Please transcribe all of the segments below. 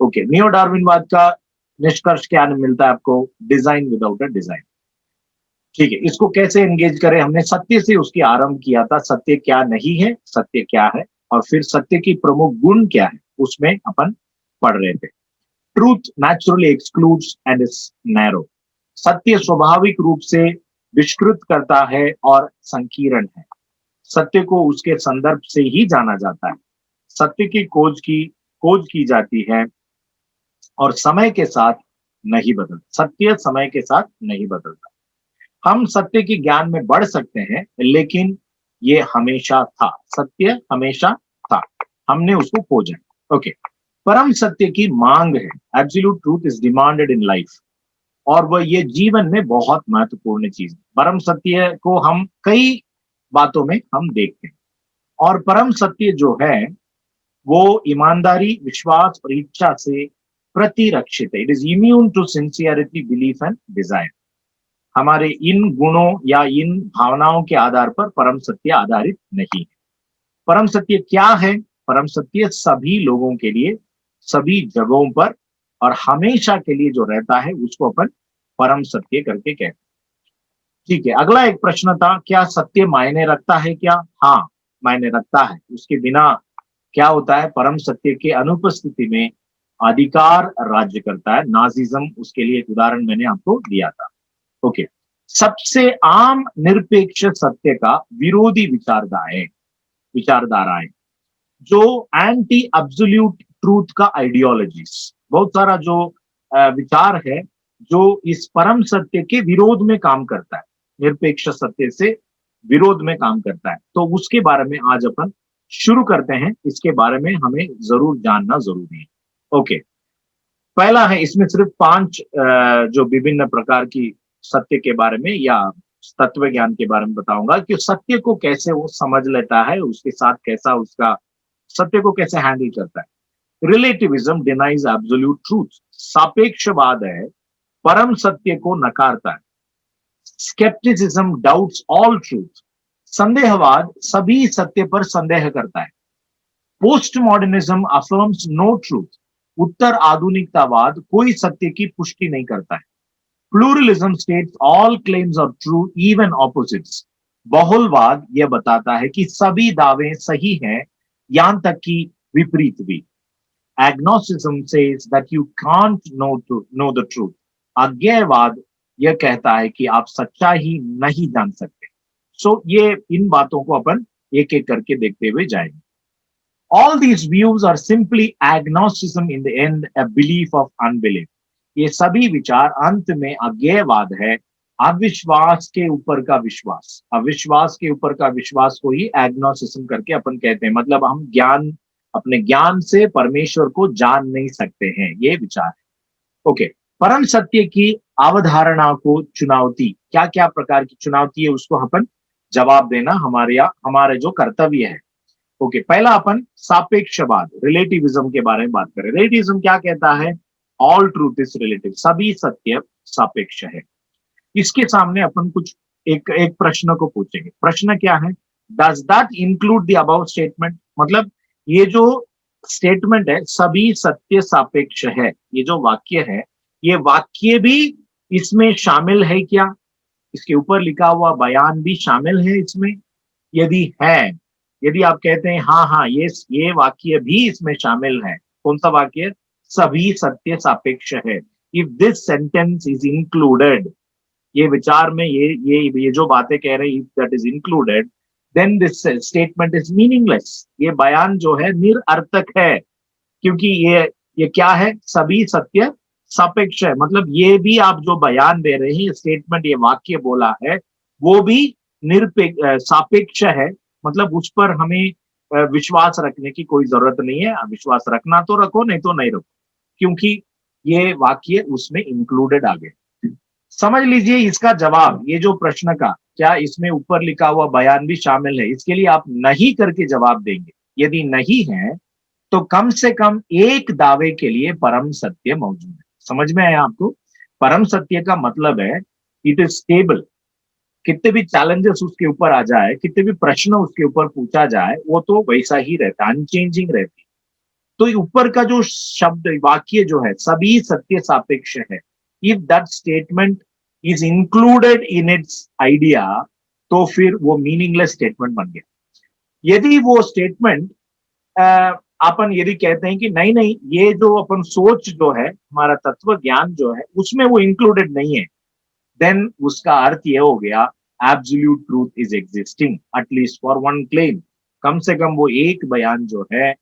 Okay, neo डार्विनवाद का निष्कर्ष क्या मिलता है आपको? Design without a design. ठीक है, इसको कैसे एंगेज करें? हमने सत्य से उसकी आरंभ किया था, सत्य क्या नहीं है, सत्य क्या है, और फिर सत्य की प्रमुख गुण क्या है, उसमें अपन पढ़ रहे थे। Truth naturally excludes and is narrow. सत्य स्वाभाविक रूप से विष्कृत करता है और संकीर्ण है। सत्य को उसके संदर्भ से ही जाना जाता है। सत्य की खोज की जाती है और समय के साथ नहीं बदलता। सत्य समय के साथ नहीं बदलता। हम सत्य के ज्ञान में बढ़ सकते हैं, लेकिन ये हमेशा था, सत्य हमेशा था, हमने उसको खोजा। ओके, परम सत्य की मांग है। Absolute truth is demanded in life, और वह ये जीवन में बहुत महत्वपूर्ण चीज है। परम सत्य को हम कई बातों में हम देखते हैं, और परम सत्य जो है वो ईमानदारी, विश्वास और इच्छा से प्रतिरक्षित है। It is immune to sincerity, belief and desire. हमारे इन गुणों या इन भावनाओं के आधार पर परम सत्य आधारित नहीं है। परम सत्य क्या है? परम सत्य सभी लोगों के लिए, सभी जगहों पर और हमेशा के लिए जो रहता है, उसको अपन परम सत्य करके कहते हैं। ठीक है, अगला एक प्रश्न था, क्या सत्य मायने रखता है क्या? हाँ, मायने रखता है। उसके बिना क्या होता है? परम सत्य के अनुपस्थिति में अधिकार राज्य करता है। नाजिज्म, उसके लिए एक उदाहरण मैंने आपको दिया था। ओके, सबसे आम निरपेक्ष सत्य का विरोधी विचारधाराएं जो एंटी एब्सोल्यूट ट्रूथ का आइडियोलॉजीज, बहुत सारा जो विचार है जो इस परम सत्य के विरोध में काम करता है, निरपेक्ष सत्य से विरोध में काम करता है। तो उसके बारे में आज अपन शुरू करते हैं। इसके बारे में हमें जरूर जानना जरूरी है। ओके, पहला है, इसमें सिर्फ 5 जो विभिन्न प्रकार की सत्य के बारे में या तत्व ज्ञान के बारे में बताऊंगा कि सत्य को कैसे वो समझ लेता है, उसके साथ कैसा उसका सत्य को कैसे हैंडल करता है। Relativism denies absolute truth. सापेक्षवाद है, परम सत्य को नकारता है। Scepticism doubts all truth. संदेहवाद सभी सत्य पर संदेह करता है। Post modernism affirms no truth. उत्तर आधुनिकतावाद कोई सत्य की पुष्टि नहीं करता है। Pluralism states all claims are true even opposites. बहुलवाद यह बताता है कि सभी दावे सही हैं, यहां तक कि विपरीत भी। Agnosticism says that you can't know the truth. अज्ञेयवाद यह कहता है कि आप सच्चाई नहीं जान सकते। सो ये इन बातों को अपन एक एक करके देखते हुए जाएंगे। All these views are simply agnosticism in the end, a belief of unbelief. ये सभी विचार अंत में अज्ञेयवाद है, अविश्वास के ऊपर का विश्वास। अविश्वास के ऊपर का विश्वास को ही एग्नोस्टिसिज्म करके अपन कहते हैं। मतलब हम अपने ज्ञान से परमेश्वर को जान नहीं सकते हैं, ये विचार है। ओके, परम सत्य की अवधारणा को चुनौती, क्या क्या प्रकार की चुनौती है उसको अपन जवाब देना हमारे जो कर्तव्य है। ओके, पहला अपन सापेक्षवाद, रिलेटिविज्म के बारे में बात करें। रिलेटिविज्म क्या कहता है? ऑल ट्रूथ इज रिलेटिव, सभी सत्य सापेक्ष है। इसके सामने अपन कुछ एक प्रश्न को पूछेंगे। प्रश्न क्या है? Does that include the above statement? मतलब ये जो स्टेटमेंट है सभी सत्य सापेक्ष है, ये जो वाक्य है, ये वाक्य भी इसमें शामिल है क्या? इसके ऊपर लिखा हुआ बयान भी शामिल है इसमें? यदि है, यदि आप कहते हैं हाँ हाँ ये वाक्य भी इसमें शामिल है, कौन सा वाक्य? सभी सत्य सापेक्ष है। If this sentence is included, ये विचार में ये जो बातें कह रहे हैं, if that is included, then this statement is meaningless. ये बयान जो है निरर्थक है, क्योंकि ये क्या है? सभी सत्य सापेक्ष है। मतलब ये भी आप जो बयान दे रहे हैं, स्टेटमेंट, ये वाक्य बोला है, वो भी सापेक्ष है। मतलब उस पर हमें विश्वास रखने की कोई जरूरत नहीं है। विश्वास रखना तो रखो, नहीं तो नहीं रखो, क्योंकि ये वाक्य उसमें इंक्लूडेड आ गए। समझ लीजिए इसका जवाब, ये जो प्रश्न का, क्या इसमें ऊपर लिखा हुआ बयान भी शामिल है? इसके लिए आप नहीं करके जवाब देंगे। यदि नहीं है तो कम से कम एक दावे के लिए परम सत्य मौजूद है। समझ में आया आपको? परम सत्य का मतलब है इट इज स्टेबल। कितने भी चैलेंजेस उसके ऊपर आ जाए, कितने भी प्रश्न उसके ऊपर पूछा जाए, वो तो वैसा ही रहता है, अनचेंजिंग रहती है। तो ऊपर का जो शब्द वाक्य जो है सभी सत्य सापेक्ष है, if that statement is included in its idea, तो फिर वो मीनिंगलेस स्टेटमेंट बन गया। यदि वो स्टेटमेंट अपन यदि कहते हैं कि नहीं नहीं, ये जो अपन सोच जो है, हमारा तत्व ज्ञान जो है, उसमें वो इंक्लूडेड नहीं है, देन उसका अर्थ ये हो गया absolute truth is existing at least for one claim. कम से कम वो एक बयान जो है,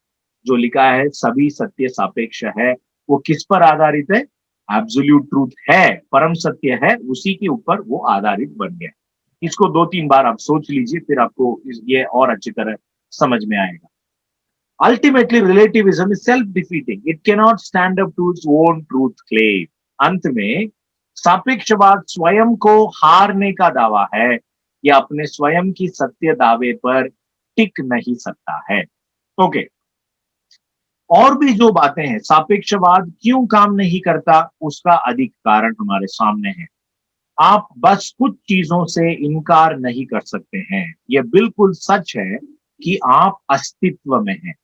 जो लिखा है सभी सत्य सापेक्ष है, वो किस पर आधारित है? एब्सोल्यूट ट्रूथ है, परम सत्य है, उसी के ऊपर वो आधारित बन गया। इसको 2-3 बार आप सोच लीजिए, फिर आपको ये और अच्छी तरह समझ में आएगा। Ultimately, relativism is self-defeating. It cannot stand up to its own truth claim. अंत में सापेक्षवाद स्वयं को हारने का दावा है, या अपने स्वयं की सत्य दावे पर टिक नहीं सकता है। ओके, और भी जो बातें हैं, सापेक्षवाद क्यों काम नहीं करता, उसका अधिक कारण हमारे सामने है। आप बस कुछ चीजों से इनकार नहीं कर सकते हैं। यह बिल्कुल सच है कि आप अस्तित्व में हैं।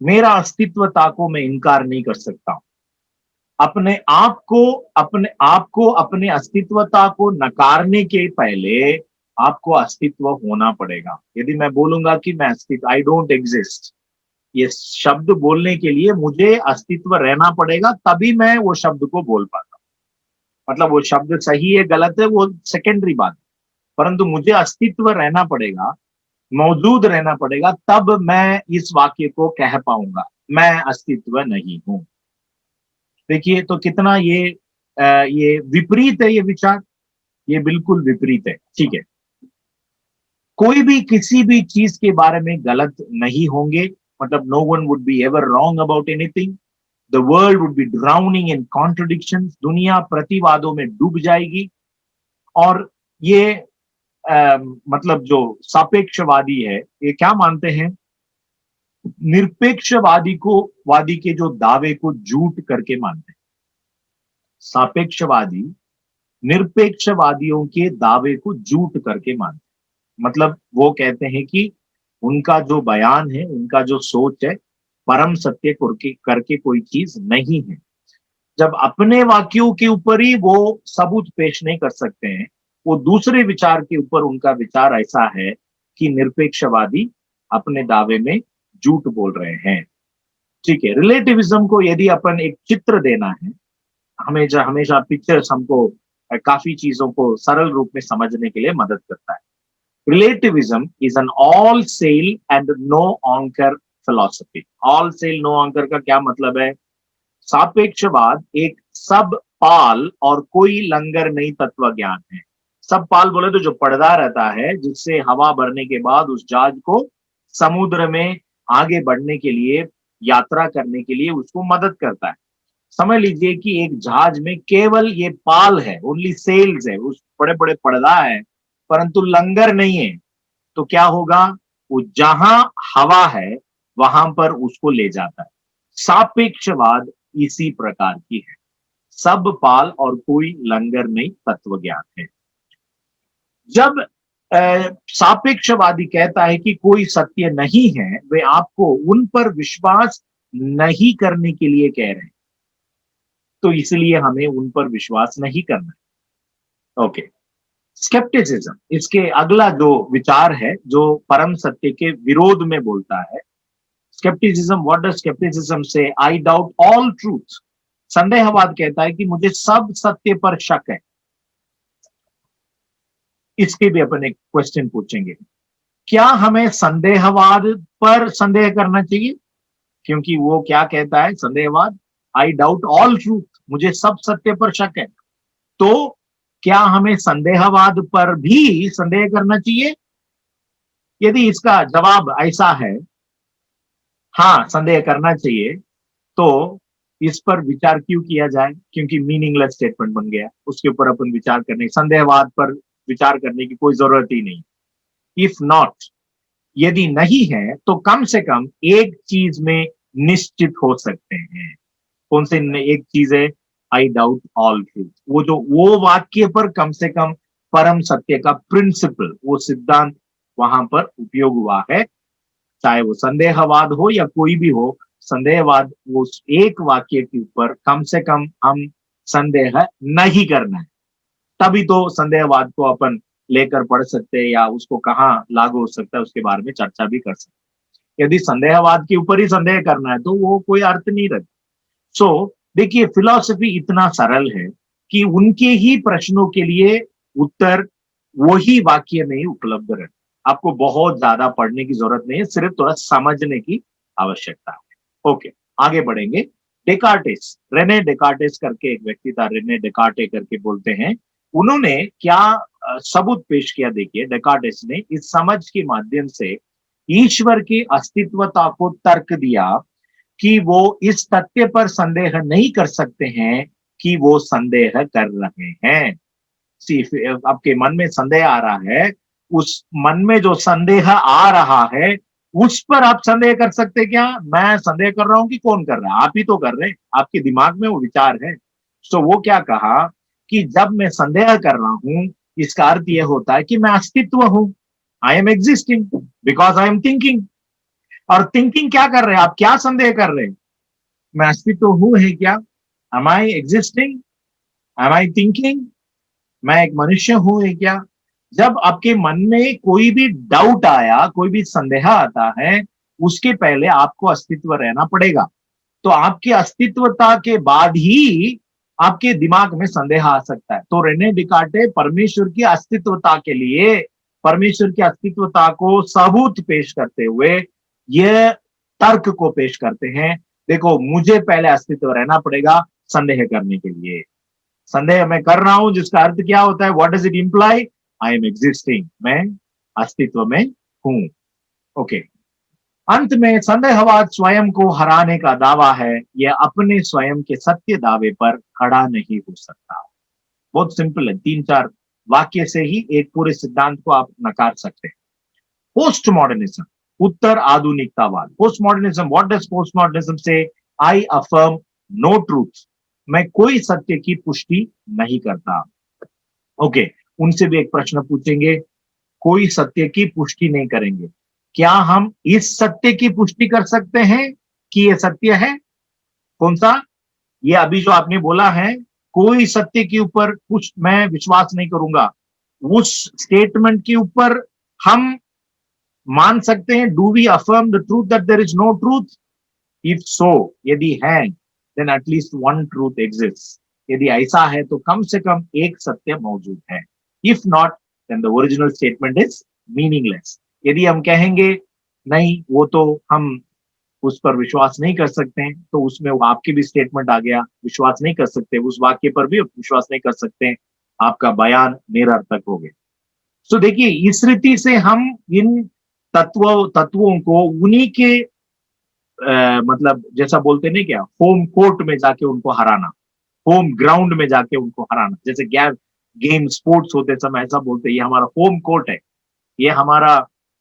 मेरा अस्तित्वता को मैं इनकार नहीं कर सकता हूं। अपने अस्तित्वता को नकारने के पहले आपको अस्तित्व होना पड़ेगा। यदि मैं बोलूंगा कि मैं अस्तित्व, आई डोंट एग्जिस्ट, ये शब्द बोलने के लिए मुझे अस्तित्व रहना पड़ेगा, तभी मैं वो शब्द को बोल पाता हूं। मतलब वो शब्द सही है गलत है वो सेकेंडरी बात, परंतु मुझे अस्तित्व रहना पड़ेगा, मौजूद रहना पड़ेगा, तब मैं इस वाक्य को कह पाऊंगा, मैं अस्तित्व नहीं हूं। देखिए तो कितना ये विपरीत है, ये विचार, ये बिल्कुल विपरीत है। ठीक है, कोई भी किसी भी चीज के बारे में गलत नहीं होंगे, मतलब no one would be ever wrong about anything, the world would be drowning in contradictions, दुनिया प्रतिवादों में डूब जाएगी। और ये मतलब जो सापेक्षवादी है, ये क्या मानते हैं? वादी के जो दावे को झूठ करके मानते हैं। सापेक्षवादी निरपेक्षवादियों के दावे को झूठ करके मानते हैं। मतलब वो कहते हैं कि उनका जो बयान है, उनका जो सोच है, परम सत्य करके कोई चीज नहीं है। जब अपने वाक्यों के ऊपर ही वो सबूत पेश नहीं कर सकते हैं, वो दूसरे विचार के ऊपर उनका विचार ऐसा है कि निरपेक्षवादी अपने दावे में झूठ बोल रहे हैं। ठीक है, रिलेटिविज्म को यदि अपन एक चित्र देना है, हमेशा हमेशा पिक्चर्स हमको काफी चीजों को सरल रूप में समझने के लिए मदद करता है। Relativism is an all sail and no anchor philosophy. All sail no anchor का क्या मतलब है? सापेक्षवाद एक सब पाल और कोई लंगर नहीं तत्व ज्ञान है। सब पाल बोले तो जो पर्दा रहता है, जिससे हवा भरने के बाद उस जहाज को समुद्र में आगे बढ़ने के लिए, यात्रा करने के लिए उसको मदद करता है। समझ लीजिए कि एक जहाज में केवल ये पाल है, ओनली सेल्स है, उस बड़े बड़े पर्दा है, परंतु लंगर नहीं है। तो क्या होगा? वो जहां हवा है वहां पर उसको ले जाता है। सापेक्षवाद इसी प्रकार की है, सब पाल और कोई लंगर नहीं तत्व ज्ञान है। जब सापेक्षवादी कहता है कि कोई सत्य नहीं है, वे आपको उन पर विश्वास नहीं करने के लिए कह रहे हैं, तो इसलिए हमें उन पर विश्वास नहीं करना है। ओके, स्केप्टिसिज्म, इसके अगला जो विचार है जो परम सत्य के विरोध में बोलता है। Scepticism, what does scepticism say? I doubt all truth. संदेहवाद कहता है कि मुझे सब सत्य पर शक है। इसके भी अपन एक क्वेश्चन पूछेंगे, क्या हमें संदेहवाद पर संदेह करना चाहिए? क्योंकि वो क्या कहता है संदेहवाद? आई डाउट ऑल ट्रूथ, मुझे सब सत्य पर शक है। तो क्या हमें संदेहवाद पर भी संदेह करना चाहिए? यदि इसका जवाब ऐसा है, हाँ संदेह करना चाहिए, तो इस पर विचार क्यों किया जाए? क्योंकि मीनिंगलेस स्टेटमेंट बन गया, उसके ऊपर अपन विचार करने, संदेहवाद पर विचार करने की कोई जरूरत ही नहीं। इफ नॉट, यदि नहीं है तो कम से कम एक चीज में निश्चित हो सकते हैं। कौन से एक चीज है? आई डाउट ऑल ट्रूथ। वो वाक्य पर कम से कम परम सत्य का प्रिंसिपल, वो सिद्धांत वहां पर उपयोग हुआ है। चाहे वो संदेहवाद हो या कोई भी हो, संदेहवाद उस एक वाक्य के ऊपर कम से कम हम संदेह नहीं करना है, तभी तो संदेहवाद को अपन लेकर पढ़ सकते हैं या उसको कहाँ लागू हो सकता है उसके बारे में चर्चा भी कर सकते हैं। यदि संदेहवाद के ऊपर ही संदेह करना है तो वो कोई अर्थ नहीं रखता। सो देखिए, फिलॉसफी इतना सरल है कि उनके ही प्रश्नों के लिए उत्तर वही वाक्य में ही उपलब्ध रहता। आपको बहुत ज्यादा पढ़ने की जरूरत नहीं है, सिर्फ थोड़ा समझने की आवश्यकता है। ओके, आगे बढ़ेंगे। डेकार्टेस, रेने डेकार्टेस करके एक व्यक्ति था, रेने डेकार्टे करके बोलते हैं। उन्होंने क्या सबूत पेश किया? देखिए, डेकार्टेस ने इस समझ के माध्यम से ईश्वर की अस्तित्वता को तर्क दिया कि वो इस तथ्य पर संदेह नहीं कर सकते हैं कि वो संदेह कर रहे हैं। सिर्फ आपके मन में संदेह आ रहा है, उस मन में जो संदेह आ रहा है उस पर आप संदेह कर सकते क्या? मैं संदेह कर रहा हूं कि कौन कर रहा है? आप ही तो कर रहे हैं, आपके दिमाग में वो विचार है। तो वो क्या कहा कि जब मैं संदेह कर रहा हूं, इसका अर्थ यह होता है कि मैं अस्तित्व हूं। I am existing because I am thinking. और थिंकिंग क्या कर रहे हैं? आप क्या संदेह कर रहे हैं? मैं अस्तित्व हूं है क्या? Am I existing? Am I thinking? मैं एक मनुष्य हूं है क्या? जब आपके मन में कोई भी डाउट आया, कोई भी संदेह आता है, उसके पहले आपको अस्तित्व रहना पड़ेगा। तो आपके अस्तित्वता के बाद ही आपके दिमाग में संदेह आ सकता है। तो रेने डिकार्टे परमेश्वर की अस्तित्वता के लिए, परमेश्वर की अस्तित्वता को सबूत पेश करते हुए यह तर्क को पेश करते हैं, देखो मुझे पहले अस्तित्व रहना पड़ेगा संदेह करने के लिए। संदेह मैं कर रहा हूं जिसका अर्थ क्या होता है? What does it imply? I am existing, मैं अस्तित्व में हूं। ओके, अंत में संदेहवाद स्वयं को हराने का दावा है, यह अपने स्वयं के सत्य दावे पर खड़ा नहीं हो सकता। बहुत सिंपल है, 3-4 वाक्य से ही एक पूरे सिद्धांत को आप नकार सकते हैं। पोस्ट मॉडर्निज्म, उत्तर आधुनिकतावाद। Post modernism, what does post modernism say? I affirm no truth, मैं कोई सत्य की पुष्टि नहीं करता। ओके, उनसे भी एक प्रश्न पूछेंगे, कोई सत्य की पुष्टि नहीं करेंगे, क्या हम इस सत्य की पुष्टि कर सकते हैं कि यह सत्य है? कौन सा? ये अभी जो आपने बोला है, कोई सत्य के ऊपर कुछ मैं विश्वास नहीं करूंगा, उस स्टेटमेंट के ऊपर हम मान सकते हैं, do we affirm the truth that there is no truth? If so, यदि है, then at least one truth exist. यदि ऐसा है तो कम से कम एक सत्य मौजूद है। If not, then the original statement is meaningless. यदि हम कहेंगे नहीं, वो तो हम उस पर विश्वास नहीं कर सकते हैं, तो उसमें वो आपकी भी स्टेटमेंट आ गया, विश्वास नहीं कर सकते, उस वाक्य पर भी विश्वास नहीं कर सकते, आपका बयान निरर्थक हो गया। तो देखिए, इस रीति से हम इन तत्वों को उन्हीं के मतलब जैसा बोलते नहीं क्या, होम कोर्ट में जाके उनको हराना, होम ग्राउंड में जाके उनको हराना। जैसे गेम स्पोर्ट्स होते समय ऐसा बोलते हैं, ये हमारा होम कोर्ट है, ये हमारा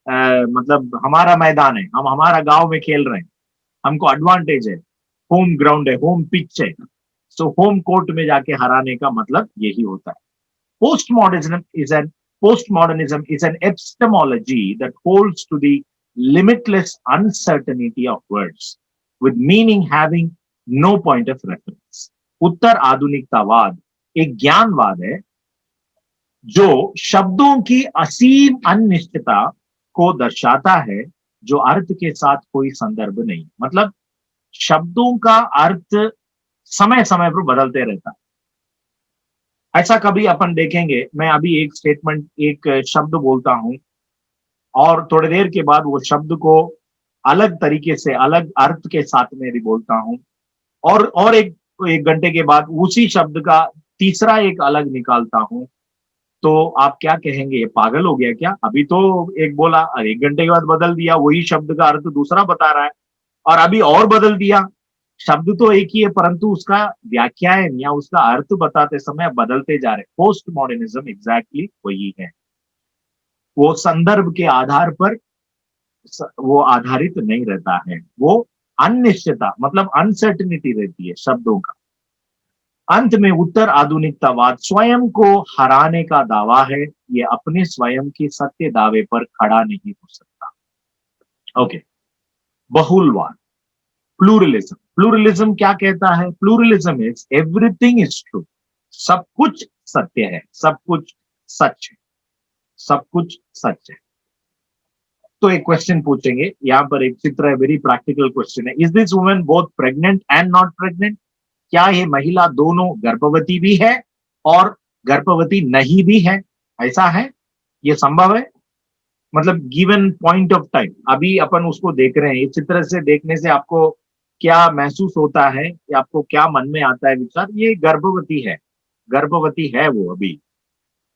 मतलब हमारा मैदान है, हम हमारा गांव में खेल रहे हैं, हमको एडवांटेज है, होम ग्राउंड है, होम पिच है। सो होम कोर्ट में जाके हराने का मतलब यही होता है। Postmodernism is an postmodernism is an epistemology that holds to the limitless uncertainty of words, with meaning having no point of reference. उत्तर आधुनिकतावाद एक ज्ञानवाद है जो शब्दों की असीम अनिश्चितता को दर्शाता है, जो अर्थ के साथ कोई संदर्भ नहीं। मतलब शब्दों का अर्थ समय समय पर बदलते रहता है। ऐसा कभी अपन देखेंगे, मैं अभी एक स्टेटमेंट, एक शब्द बोलता हूं और थोड़ी देर के बाद वो शब्द को अलग तरीके से, अलग अर्थ के साथ में भी बोलता हूं, और एक घंटे के बाद उसी शब्द का तीसरा एक अलग निकालता हूं, तो आप क्या कहेंगे? ये पागल हो गया क्या? अभी तो एक बोला और एक घंटे के बाद बदल दिया, वही शब्द का अर्थ दूसरा बता रहा है, और अभी और बदल दिया। शब्द तो एक ही है, परंतु उसका व्याख्यान या उसका अर्थ बताते समय बदलते जा रहे। पोस्ट मॉडर्निज्म एग्जैक्टली वही है, वो संदर्भ के आधार पर वो आधारित नहीं रहता है, वो अनिश्चितता मतलब अनसर्टिनिटी रहती है शब्दों का। अंत में उत्तर आधुनिकतावाद स्वयं को हराने का दावा है, ये अपने स्वयं के सत्य दावे पर खड़ा नहीं हो सकता। ओके, बहुलवाद। प्लूरलिज्म, प्लूरलिज्म क्या कहता है? Pluralism is everything is true, सब कुछ सत्य है, सब कुछ सच है, सब कुछ सच है। तो एक क्वेश्चन पूछेंगे, यहां पर एक चित्र है, वेरी प्रैक्टिकल क्वेश्चन है, is this woman both pregnant and not pregnant? क्या ये महिला दोनों गर्भवती भी है और गर्भवती नहीं भी है? ऐसा है? ये संभव है? मतलब गिवन पॉइंट ऑफ टाइम, अभी अपन उसको देख रहे हैं, इस चित्र से देखने से आपको क्या महसूस होता है या आपको क्या मन में आता है विचार? ये गर्भवती है, गर्भवती है वो अभी।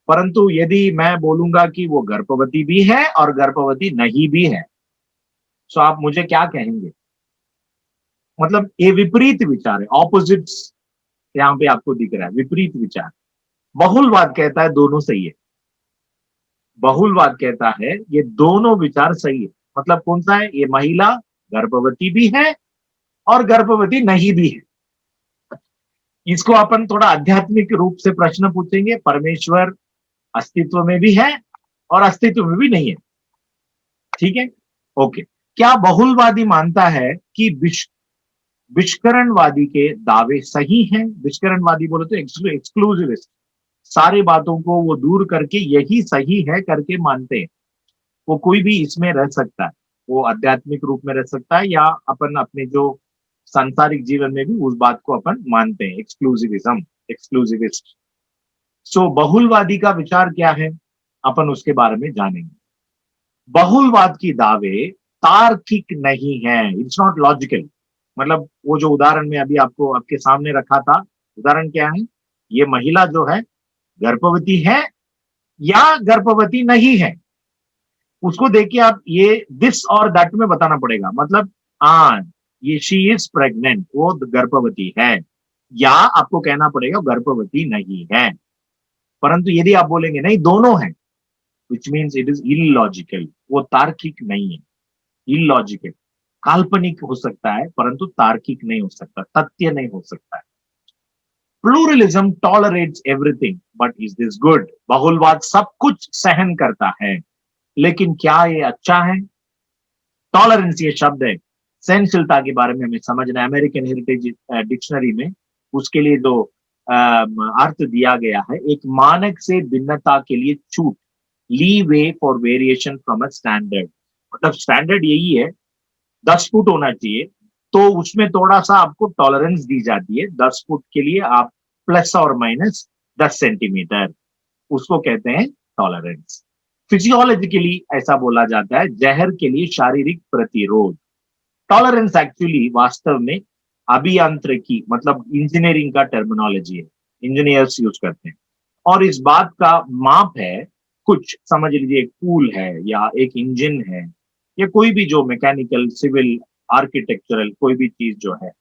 परंतु यदि मैं बोलूंगा कि वो गर्भवती भी है और गर्भवती नहीं भी है, तो आप मुझे क्या कहेंगे? मतलब ये विपरीत विचार है, ऑपोजिट्स यहाँ पे आपको दिख रहा है, विपरीत विचार। बहुलवाद कहता है दोनों सही है, बहुलवाद कहता है ये दोनों विचार सही है। मतलब कौन सा है? ये महिला गर्भवती भी है और गर्भवती नहीं भी है। इसको अपन थोड़ा आध्यात्मिक रूप से प्रश्न पूछेंगे, परमेश्वर अस्तित्व में भी है और अस्तित्व में भी नहीं है, ठीक है? ओके। क्या बहुलवादी मानता है कि विष्करणवादी के दावे सही हैं? विष्करणवादी बोले तो एक्सक्लूसिविस्ट, सारी बातों को वो दूर करके यही सही है करके मानते हैं। वो कोई भी इसमें रह सकता है, वो आध्यात्मिक रूप में रह सकता है या अपन अपने जो सांसारिक जीवन में भी उस बात को अपन मानते हैं, एक्सक्लूसिविज्म, एक्सक्लूसिविस्ट। सो बहुलवादी का विचार क्या है, अपन उसके बारे में जानेंगे। बहुलवाद की दावे तार्किक नहीं है, इट्स नॉट लॉजिकल। मतलब वो जो उदाहरण में अभी आपको आपके सामने रखा था, उदाहरण क्या है? ये महिला जो है गर्भवती है या गर्भवती नहीं है, उसको देख के आप ये दिस और दैट में बताना पड़ेगा। मतलब हाँ, ये शी इज प्रेग्नेंट, वो गर्भवती है, या आपको कहना पड़ेगा गर्भवती नहीं है। परंतु यदि आप बोलेंगे नहीं दोनों है, which means it is illogical, वो तार्किक नहीं है, इलॉजिकल, काल्पनिक हो सकता है परंतु तार्किक नहीं हो सकता, तथ्य नहीं हो सकता है। Pluralism tolerates everything but is this good? बहुलवाद सब कुछ सहन करता है, लेकिन क्या ये अच्छा है? टॉलरेंस ये शब्द है, सहनशीलता के बारे में हमें समझना है। अमेरिकन हेरिटेज डिक्शनरी में उसके लिए जो अर्थ दिया गया है, एक मानक से भिन्नता के लिए छूट, leeway for variation from a standard. मतलब स्टैंडर्ड यही है 10 फुट होना चाहिए, तो उसमें थोड़ा सा आपको टॉलरेंस दी जाती है, 10 फुट के लिए आप प्लस और माइनस 10 सेंटीमीटर, उसको कहते हैं टॉलरेंस। फिजियोलॉजिकली ऐसा बोला जाता है, जहर के लिए शारीरिक प्रतिरोध। टॉलरेंस एक्चुअली वास्तव में अभियांत्रिकी मतलब इंजीनियरिंग का टर्मिनोलॉजी है, इंजीनियर्स यूज करते हैं, और इस बात का माप है, कुछ समझ लीजिए एक पूल है या एक इंजन है या कोई भी जो मैकेनिकल, सिविल, आर्किटेक्चरल कोई भी चीज जो है,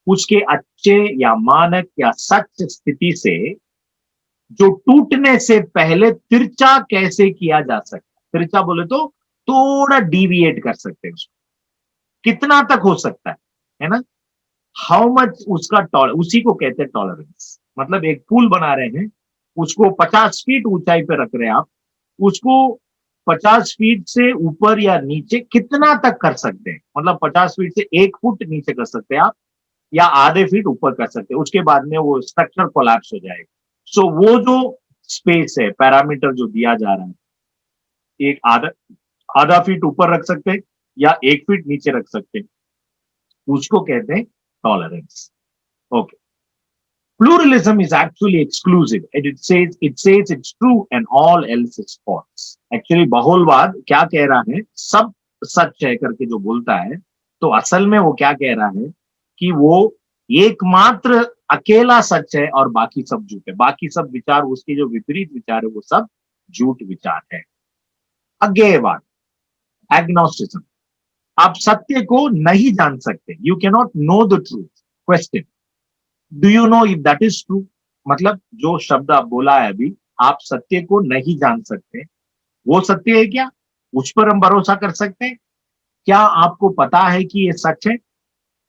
उसके अच्छे या मानक या सच स्थिति से जो टूटने से पहले तिरछा कैसे किया जा सकता है। तिरछा बोले तो थोड़ा डिविएट कर सकते हैं उसको, कितना तक हो सकता है ना? हाउ मच उसका उसी को कहते हैं टॉलरेंस। मतलब एक पुल बना रहे हैं, उसको 50 फीट ऊंचाई पे रख रहे हैं आप, उसको 50 फीट से ऊपर या नीचे कितना तक कर सकते हैं? मतलब 50 फीट से 1 फुट नीचे कर सकते हैं आप, या आधे फीट ऊपर कर सकते हैं, उसके बाद में वो स्ट्रक्चर कोलैप्स हो जाएगा। सो वो जो स्पेस है, पैरामीटर जो दिया जा रहा है, एक आधा आधा फीट ऊपर रख सकते हैं या 1 फीट नीचे रख सकते हैं, उसको कहते हैं tolerance. Okay. Pluralism is actually exclusive and it says it's true and all else is false. Actually बहुलवाद क्या कह रहा है? सब सच है करके जो बोलता है, तो असल में वो क्या कह रहा है कि वो एकमात्र अकेला सच है और बाकी सब झूठ है, बाकी सब विचार, उसके जो विपरीत विचार है वो सब झूठ विचार है। अज्ञेयवाद, एग्नोस्टिज्म, आप सत्य को नहीं जान सकते, you can not know the truth. Question, do you know if that is true? मतलब जो शब्द आप बोला है अभी, आप सत्य को नहीं जान सकते, वो सत्य है क्या? उस पर हम भरोसा कर सकते हैं? क्या आपको पता है कि ये सच है?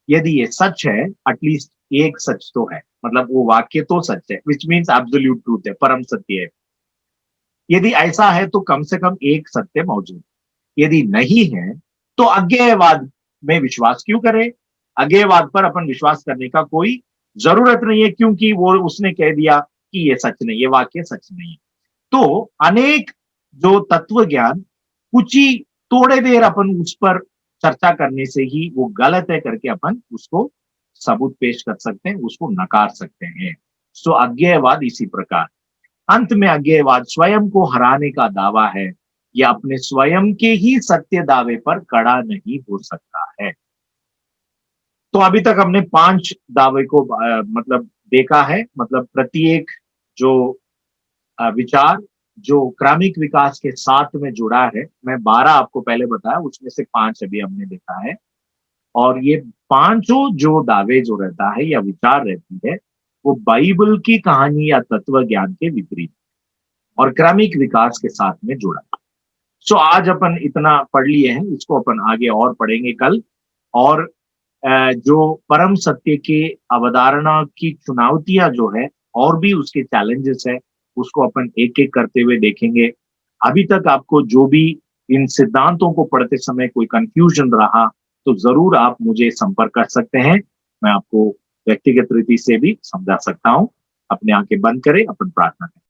यदि ये सच है, एटलीस्ट एक सच तो है, मतलब वो वाक्य तो सच है, विच मीन्स एब्सोल्यूट ट्रूथ है, परम सत्य है। यदि ऐसा है तो कम से कम एक सत्य मौजूद है। यदि नहीं है तो अज्ञेयवाद में विश्वास क्यों करें? अज्ञेयवाद पर अपन विश्वास करने का कोई जरूरत नहीं है, क्योंकि वो उसने कह दिया कि ये सच नहीं, ये वाक्य सच नहीं है। तो अनेक जो तत्व ज्ञान कुछ ही थोड़े देर अपन उस पर चर्चा करने से ही वो गलत है करके अपन उसको सबूत पेश कर सकते हैं, उसको नकार सकते हैं। सो अज्ञेयवाद इसी प्रकार। अंत में अज्ञेयवाद स्वयं को हराने का दावा है, यह अपने स्वयं के ही सत्य दावे पर खड़ा नहीं हो सकता है। तो अभी तक हमने 5 दावे को मतलब देखा है, मतलब प्रत्येक जो विचार जो क्रमिक विकास के साथ में जुड़ा है, मैं 12 आपको पहले बताया, उसमें से 5 अभी हमने देखा है। और ये पांचों जो दावे जो रहता है या विचार रहती है, वो बाइबल की कहानी या तत्व ज्ञान के विपरीत और क्रमिक विकास के साथ में जुड़ा। सो आज अपन इतना पढ़ लिए हैं, इसको अपन आगे और पढ़ेंगे कल। और जो परम सत्य के अवधारणा की चुनौतियां जो है और भी उसके चैलेंजेस है, उसको अपन एक एक करते हुए देखेंगे। अभी तक आपको जो भी इन सिद्धांतों को पढ़ते समय कोई कंफ्यूजन रहा, तो जरूर आप मुझे संपर्क कर सकते हैं। मैं आपको व्यक्तिगत रीति से भी समझा सकता हूं। अपने आंखें बंद करें, अपन प्रार्थना करें।